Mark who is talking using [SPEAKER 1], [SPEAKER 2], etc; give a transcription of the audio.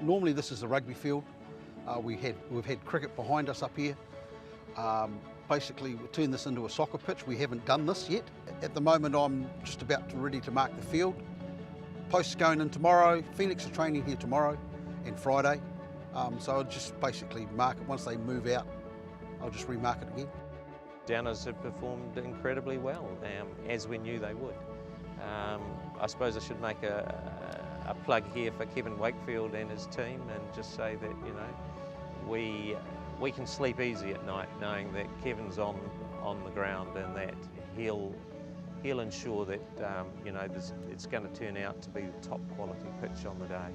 [SPEAKER 1] Normally this is the rugby field. We've had cricket behind us up here. Basically, we turned this into a soccer pitch. We haven't done this yet. At the moment, I'm just about ready to mark the field. Posts going in tomorrow. Phoenix are training here tomorrow and Friday. So I'll just basically mark it. Once they move out, I'll just remark it again.
[SPEAKER 2] Downers have performed incredibly well, as we knew they would. I suppose I should make a plug here for Kevin Wakefield and his team, and just say that, you know, we can sleep easy at night knowing that Kevin's on the ground, and that he'll ensure that you know, it's going to turn out to be the top quality pitch on the day.